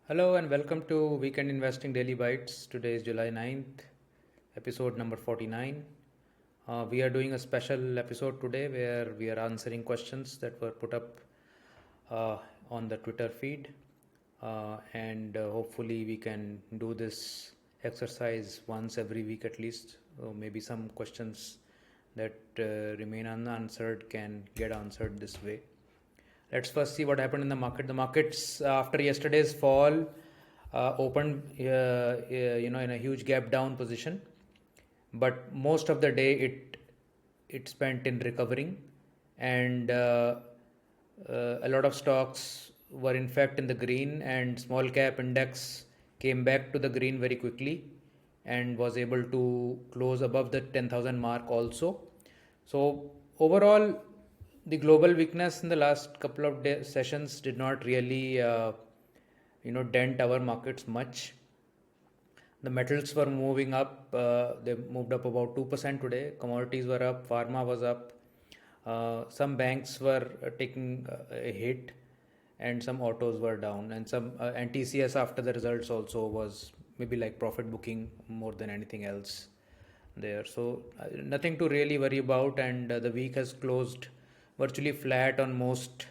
Hello and welcome to Weekend Investing Daily Bites. Today is July 9th, episode number 49. We are doing a special episode today where we are answering questions that were put up uh, on the Twitter feed. And hopefully, we can do this exercise once every week at least. Maybe some questions that remain unanswered can get answered this way. Let's first see what happened in the market. The markets after yesterday's fall opened, in a huge gap down position, but most of the day it spent in recovering, and a lot of stocks were in fact in the green, and small cap index came back to the green very quickly and was able to close above the 10,000 mark also. So overall, the global weakness in the last couple of sessions did not really dent our markets much. The metals were moving up. They moved up about 2% today. Commodities were up. Pharma was up. Some banks were taking a hit, and some autos were down. And TCS after the results also was maybe like profit booking more than anything else there. So nothing to really worry about. And the week has closed virtually flat on most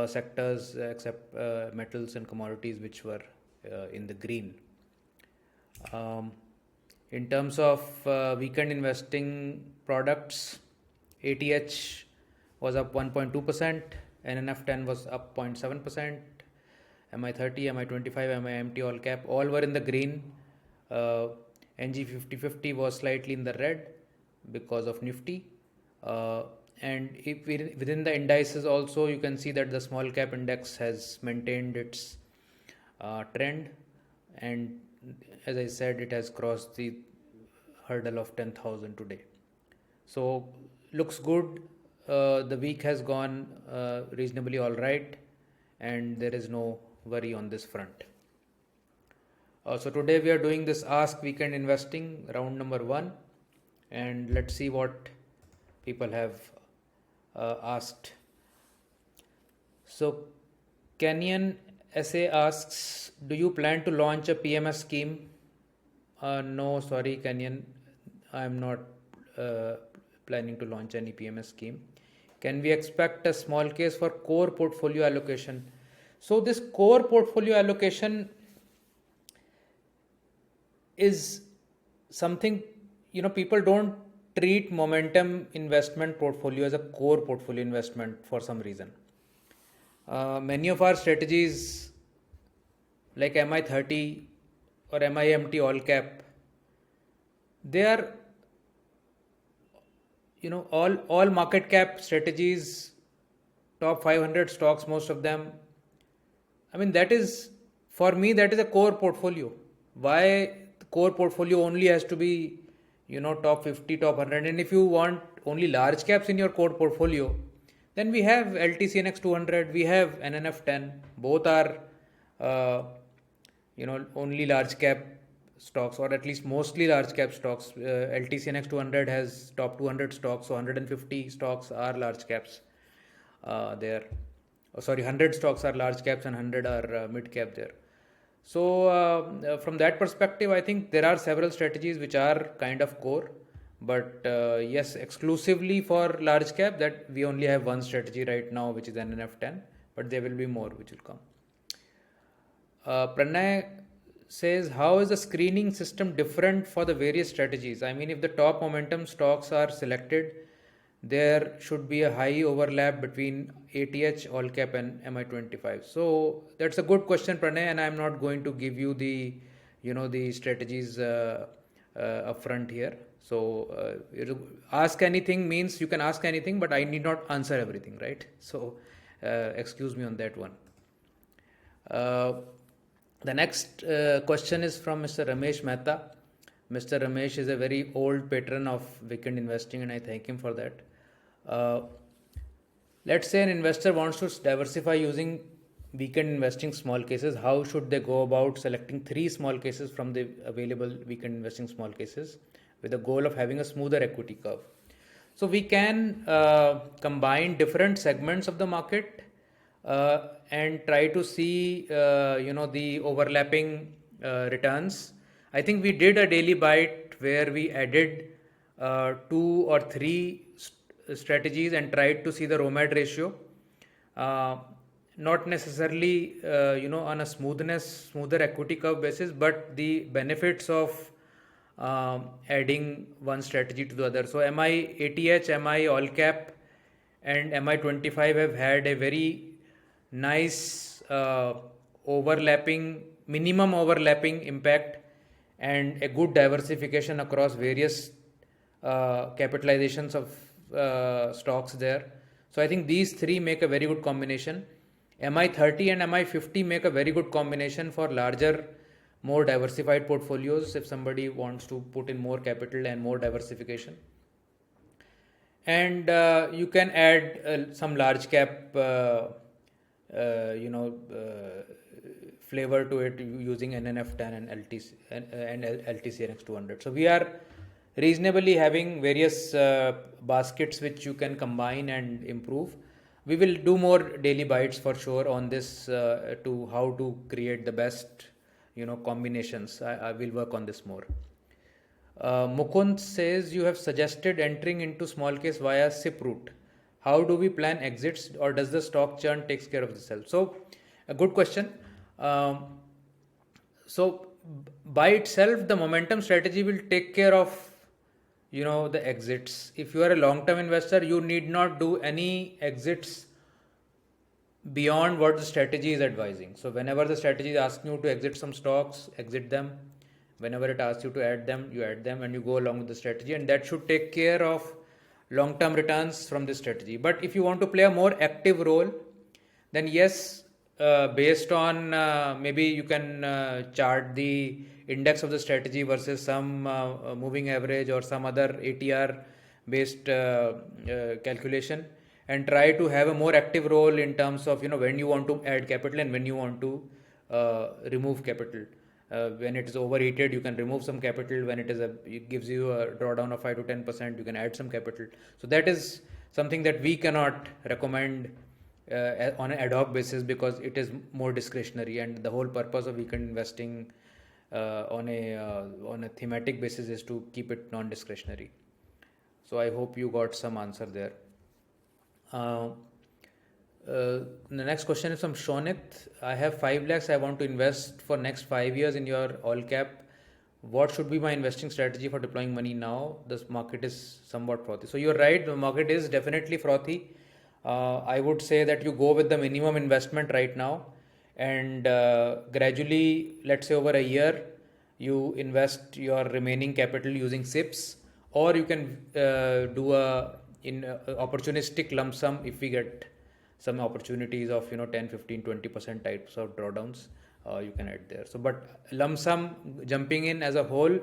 sectors except metals and commodities, which were in the green. Um, in terms of weekend investing products, ATH was up 1.2%, NNF10 was up 0.7%, MI30, MI25, MIMT all cap, all were in the green. NG 5050 was slightly in the red because of Nifty. And if within the indices also, you can see that the small cap index has maintained its trend, and as I said, it has crossed the hurdle of 10,000 today. So looks good. The week has gone reasonably all right, and there is no worry on this front. So today we are doing this Ask Weekend Investing round number 1, and let's see what people have asked. So Canyon SA asks, do you plan to launch a PMS scheme? No, sorry, Canyon, I'm not planning to launch any PMS scheme. Can we expect a small case for core portfolio allocation? So this core portfolio allocation is something, people don't treat momentum investment portfolio as a core portfolio investment for some reason. Many of our strategies like MI30 or MIMT all cap, they are all market cap strategies, top 500 stocks, most of them. I mean, that is, for me, that is a core portfolio. Why the core portfolio only has to be top 50, top 100? And if you want only large caps in your core portfolio, then we have LTCNX 200, we have NNF 10. Both are only large cap stocks, or at least mostly large cap stocks. LTCNX 200 has top 200 stocks, so 150 stocks are large caps there. 100 stocks are large caps and 100 are mid cap there. So from that perspective, I think there are several strategies which are kind of core, but yes, exclusively for large cap, that we only have one strategy right now, which is NNF10, but there will be more which will come. Pranay says, how is the screening system different for the various strategies? I mean, if the top momentum stocks are selected, there should be a high overlap between ATH, all cap, and MI25. So that's a good question, Pranay, and I'm not going to give you the strategies upfront here. So ask anything means you can ask anything, but I need not answer everything, right? So excuse me on that one. The next question is from Mr. Ramesh Mehta. Mr. Ramesh is a very old patron of Weekend Investing, and I thank him for that. Let's say an investor wants to diversify using Weekend Investing small cases. How should they go about selecting 3 small cases from the available Weekend Investing small cases with the goal of having a smoother equity curve? So we can combine different segments of the market and try to see the overlapping returns. I think we did a daily bite where we added two or three strategies and tried to see the ROMAD ratio. Uh, Not necessarily on a smoother equity curve basis, but the benefits of adding one strategy to the other. So MI ATH, MI all cap, and MI25 have had a very nice minimum overlapping impact, and a good diversification across various capitalizations of stocks there. So I think these three make a very good combination. MI30 and MI50 make a very good combination for larger, more diversified portfolios if somebody wants to put in more capital and more diversification. And you can add some large cap flavor to it using NNF10 and LTCNX 200. So we are reasonably having various baskets which you can combine and improve. We will do more daily bites for sure on this to how to create the best combinations. I will work on this more. Mukund says you have suggested entering into small case via SIP route. How do we plan exits, or does the stock churn takes care of itself? So a good question. So by itself, the momentum strategy will take care of the exits. If you are a long-term investor, you need not do any exits beyond what the strategy is advising. So whenever the strategy is asking you to exit some stocks, exit them. Whenever it asks you to add them, you add them, and you go along with the strategy, and that should take care of long-term returns from this strategy. But if you want to play a more active role, then yes, based on maybe you can chart the index of the strategy versus some moving average or some other ATR based calculation, and try to have a more active role in terms of when you want to add capital and when you want to remove capital. When it is overheated, you can remove some capital. When it gives you a drawdown of 5 to 10%, you can add some capital. So that is something that we cannot recommend on an ad hoc basis, because it is more discretionary, and the whole purpose of weekend investing on a thematic basis is to keep it non-discretionary. So I hope you got some answer there. The next question is from Shonit. I have 5 lakhs I want to invest for next 5 years in your all cap. What should be my investing strategy for deploying money now? This market is somewhat frothy. So you're right, the market is definitely frothy. I would say that you go with the minimum investment right now, and gradually, let's say over a year, you invest your remaining capital using SIPs, or you can do opportunistic lump sum if we get some opportunities of 10, 15, 20% types of drawdowns. You can add there. So, but lump sum jumping in as a whole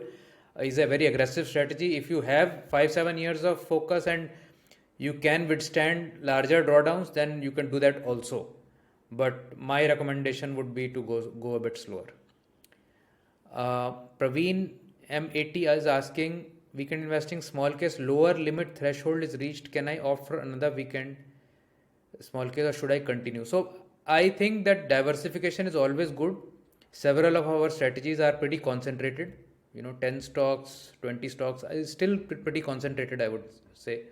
is a very aggressive strategy. If you have 5-7 years of focus and you can withstand larger drawdowns, then you can do that also. But my recommendation would be to go a bit slower. Praveen M80 is asking, weekend investing small case lower limit threshold is reached. Can I opt for another weekend small case, or should I continue? So I think that diversification is always good. Several of our strategies are pretty concentrated. 10 stocks, 20 stocks is still pretty concentrated, I would say.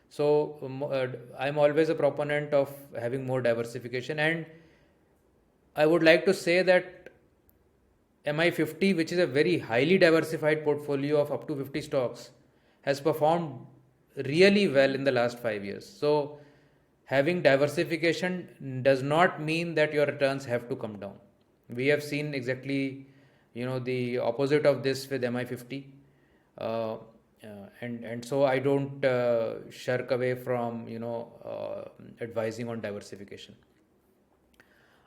So I'm always a proponent of having more diversification, and I would like to say that MI50, which is a very highly diversified portfolio of up to 50 stocks, has performed really well in the last 5 years. So having diversification does not mean that your returns have to come down. We have seen exactly the opposite of this with MI50. And so I don't shirk away from advising on diversification.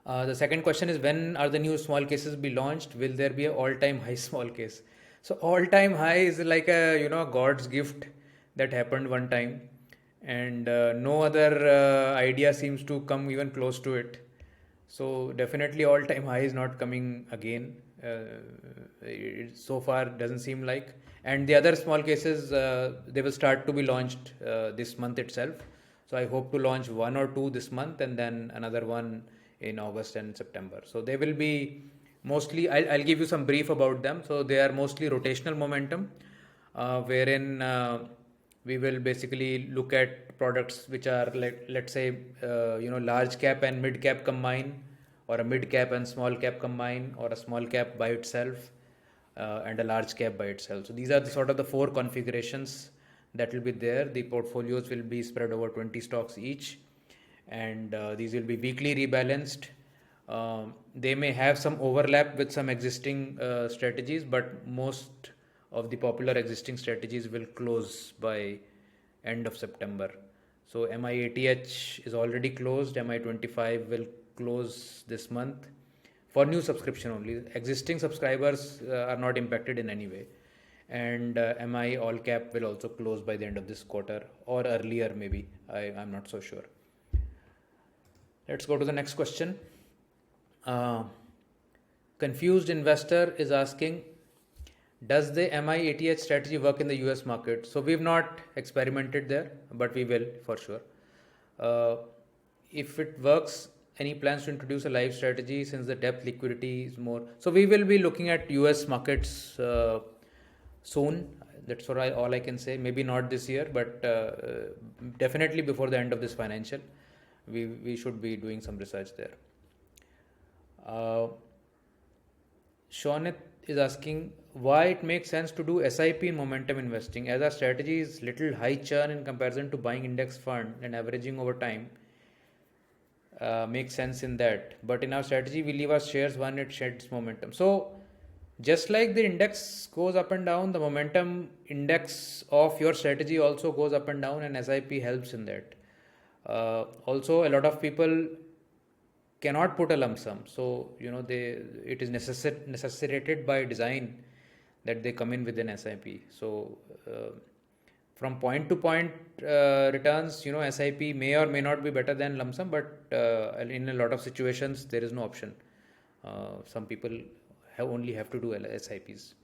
The second question is, when are the new small cases be launched? Will there be an all-time high small case? So all-time high is like a God's gift that happened one time, and no other idea seems to come even close to it. So definitely all-time high is not coming again. It so far doesn't seem like. And the other small cases, they will start to be launched this month itself. So I hope to launch one or two this month and then another one in August and September. So they will be mostly, I'll give you some brief about them. So they are mostly rotational momentum, wherein we will basically look at products which are like, let's say, large cap and mid cap combine, or a mid cap and small cap combine, or a small cap by itself, and a large cap by itself. So these are the sort of the four configurations that will be there. The portfolios will be spread over 20 stocks each, and these will be weekly rebalanced. They may have some overlap with some existing strategies, but most of the popular existing strategies will close by end of September. So MIATH is already closed. MI25 will close this month for new subscription only. Existing subscribers are not impacted in any way. And MI all cap will also close by the end of this quarter or earlier, maybe. I'm not so sure. Let's go to the next question. Confused investor is asking, does the MIATH strategy work in the US market? So we've not experimented there, but we will for sure. If it works, any plans to introduce a live strategy since the depth liquidity is more? So we will be looking at US markets soon. That's all I can say. Maybe not this year, but definitely before the end of this financial, we should be doing some research there. Shonit is asking why it makes sense to do SIP in momentum investing, as our strategy is little high churn in comparison to buying index fund and averaging over time. Makes sense in that, but in our strategy we leave our shares when it sheds momentum. So just like the index goes up and down, the momentum index of your strategy also goes up and down, and SIP helps in that. Also, a lot of people cannot put a lump sum, so it is necessitated by design that they come in with an SIP. So from point to point returns, SIP may or may not be better than lump sum, but in a lot of situations there is no option. Some people only have to do SIPs.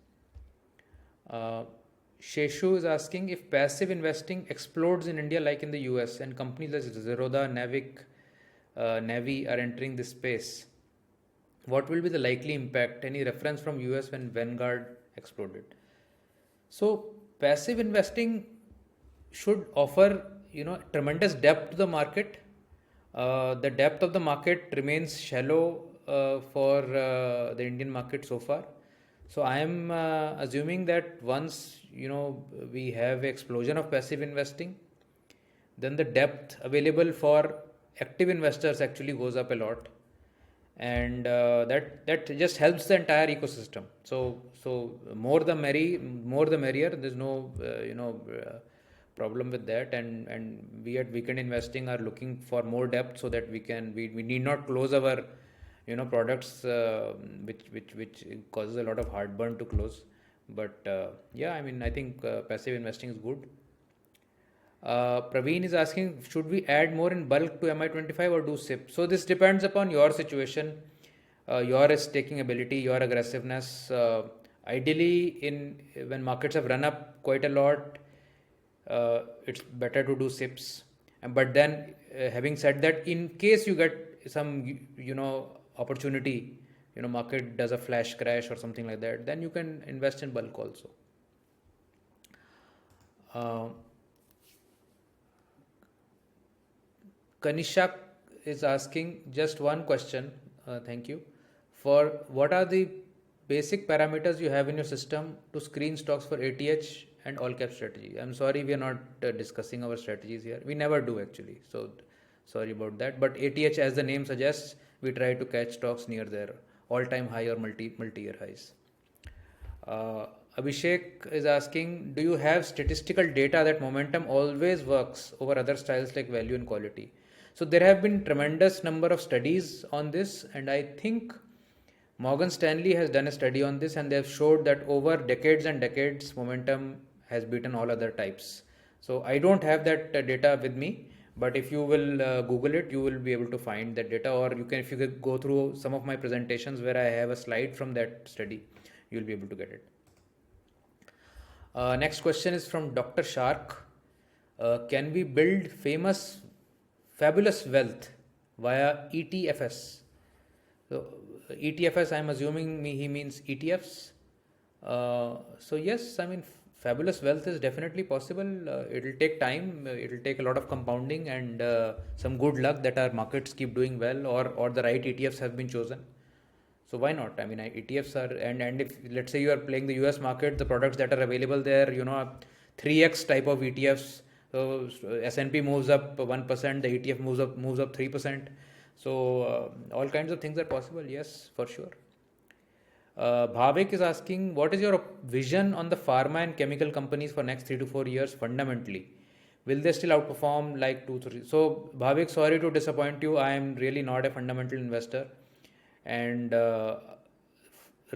Sheshu is asking, if passive investing explodes in India like in the US and companies like Zerodha, Navi are entering this space, what will be the likely impact? Any reference from US when Vanguard exploded? So passive investing should offer tremendous depth to the market. The depth of the market remains shallow for the Indian market so far. So I am assuming that once we have explosion of passive investing, then the depth available for active investors actually goes up a lot, and that just helps the entire ecosystem. So more the merrier. There's no problem with that, and we at Weekend Investing are looking for more depth so that we need not close our products which causes a lot of heartburn to close. But I think passive investing is good. Praveen is asking, should we add more in bulk to MI25 or do SIP? So this depends upon your situation, your risk-taking ability, your aggressiveness. Ideally, when markets have run up quite a lot, it's better to do SIPs. But then, having said that, in case you get some opportunity, market does a flash crash or something like that, then you can invest in bulk also. Kanishak is asking just one question. Thank you. For what are the basic parameters you have in your system to screen stocks for ATH and all cap strategy? I'm sorry, we are not discussing our strategies here. We never do actually. So sorry about that. But ATH, as the name suggests, we try to catch stocks near their all-time high or multi-year highs. Abhishek is asking, do you have statistical data that momentum always works over other styles like value and quality? So there have been tremendous number of studies on this, and I think Morgan Stanley has done a study on this, and they have showed that over decades and decades, momentum has beaten all other types. So I don't have that data with me, but if you will Google it, you will be able to find that data, or if you go through some of my presentations where I have a slide from that study, you'll be able to get it. Next question is from Dr. Shark. Can we build famous Fabulous Wealth via ETFS. So ETFS, I'm assuming he means ETFs. So yes, I mean fabulous wealth is definitely possible. It'll take time. It'll take a lot of compounding and some good luck that our markets keep doing well, or the right ETFs have been chosen. So why not? I mean, ETFs are, and if let's say you are playing the US market, the products that are available there, 3x type of ETFs. So S&P moves up 1%, the ETF moves up 3%. So all kinds of things are possible. Yes, for sure. Bhavik is asking, what is your vision on the pharma and chemical companies for next 3 to 4 years fundamentally? Will they still outperform like 2, 3? So, Bhavik, sorry to disappoint you. I am really not a fundamental investor. And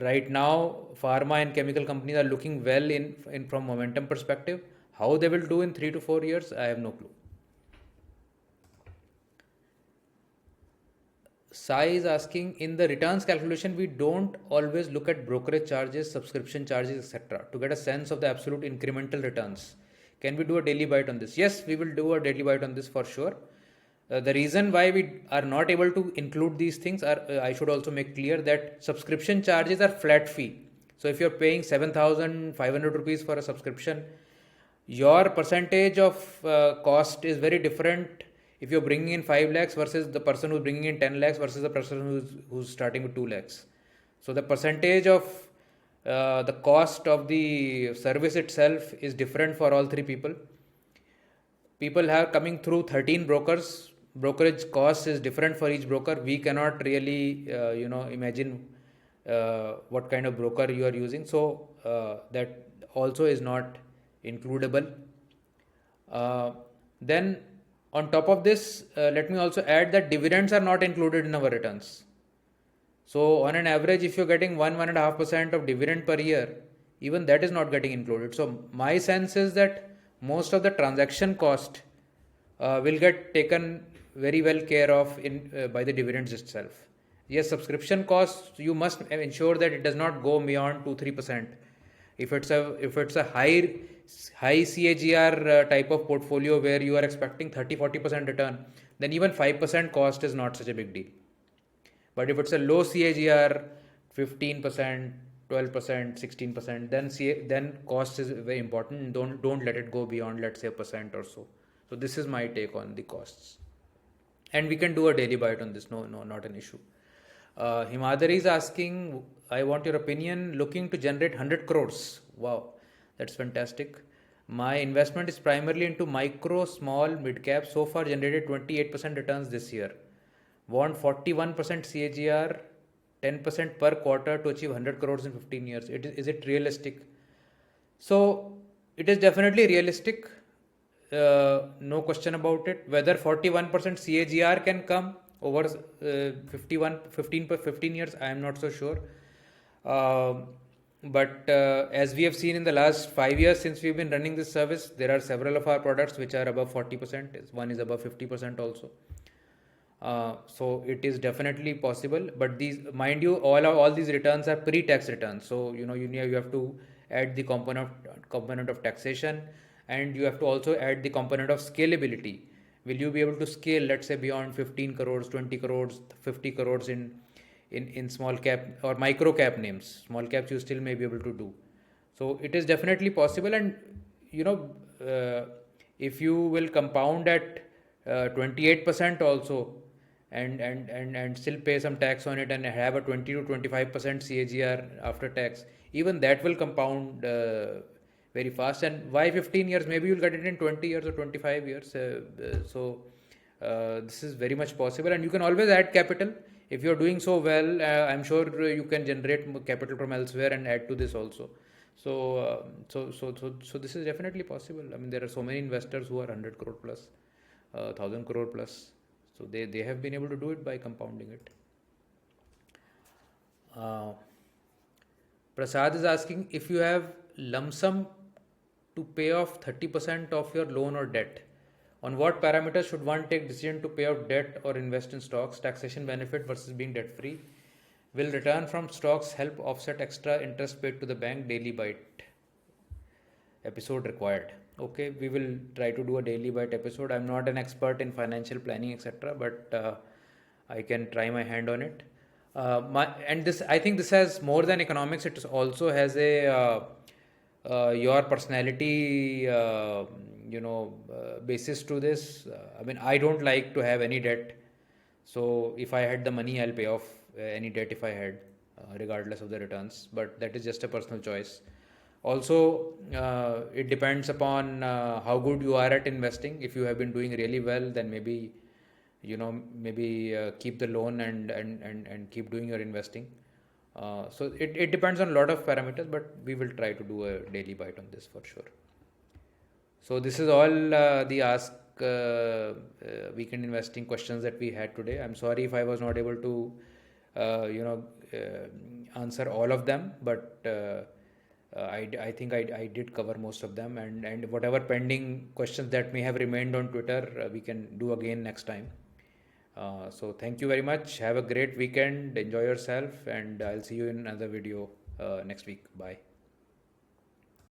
right now, pharma and chemical companies are looking well in from momentum perspective. How they will do in 3 to 4 years, I have no clue. Sai is asking, in the returns calculation, we don't always look at brokerage charges, subscription charges, etc. to get a sense of the absolute incremental returns. Can we do a daily bite on this? Yes, we will do a daily bite on this for sure. The reason why we are not able to include these things are, I should also make clear that subscription charges are flat fee. So if you're paying 7,500 rupees for a subscription, your percentage of cost is very different if you're bringing in 5 lakhs versus the person who's bringing in 10 lakhs versus the person who's starting with 2 lakhs. So the percentage of the cost of the service itself is different for all three people. People have coming through 13 brokers. Brokerage cost is different for each broker. We cannot really imagine what kind of broker you are using. So that also is not includable. Then on top of this, let me also add that dividends are not included in our returns. So on an average, if you're getting 1.5% of dividend per year, even that is not getting included. So my sense is that most of the transaction cost will get taken very well care of by the dividends itself. Yes, subscription costs, you must ensure that it does not go beyond 2-3%. If it's a high CAGR type of portfolio where you are expecting 30-40% return, then even 5% cost is not such a big deal. But if it's a low CAGR, 15%, 12%, 16%, then cost is very important. Don't let it go beyond, let's say, 1% or so. So this is my take on the costs. And we can do a daily bite on this. No, not an issue. Himadari is asking, I want your opinion, looking to generate 100 crores. Wow, that's fantastic. My investment is primarily into micro, small, mid cap. So far generated 28% returns this year. Want 41% CAGR, 10% per quarter to achieve 100 crores in 15 years. Is it realistic? So it is definitely realistic. No question about it. Whether 41% CAGR can come over 15 years, I am not so sure. But as we have seen in the last 5 years since we've been running this service, there are several of our products which are above 40%. One is above 50% also. So it is definitely possible. But these, mind you, all these returns are pre-tax returns. So you have to add the component of taxation, and you have to also add the component of scalability. Will you be able to scale, let's say, beyond 15 crores, 20 crores, 50 crores in small cap or micro cap names? Small caps you still may be able to do. So it is definitely possible. And if you will compound at 28% also and still pay some tax on it and have a 20 to 25% CAGR after tax, even that will compound very fast. And why 15 years? Maybe you'll get it in 20 years or 25 years. So this is very much possible, and you can always add capital. If you're doing so well, I'm sure you can generate capital from elsewhere and add to this also. So this is definitely possible. I mean, there are so many investors who are 100 crore plus, 1000 crore plus. So they have been able to do it by compounding it. Prasad is asking, if you have lump sum to pay off 30% of your loan or debt, on what parameters should one take decision to pay off debt or invest in stocks? Taxation benefit versus being debt free. Will return from stocks help offset extra interest paid to the bank? Daily bite episode required. Okay, we will try to do a daily bite episode. I'm not an expert in financial planning, etc., but I can try my hand on it. And this, I think, this has more than economics. It also has a your personality, basis to this. I mean, I don't like to have any debt, so if I had the money, I'll pay off any debt if I had, regardless of the returns. But that is just a personal choice. Also, it depends upon how good you are at investing. If you have been doing really well, then maybe keep the loan and keep doing your investing. So it depends on a lot of parameters, but we will try to do a daily bite on this for sure. So this is all the Ask Weekend Investing questions that we had today. I'm sorry if I was not able to, answer all of them, but I think I did cover most of them, and whatever pending questions that may have remained on Twitter, we can do again next time. So thank you very much. Have a great weekend. Enjoy yourself, and I'll see you in another video next week. Bye.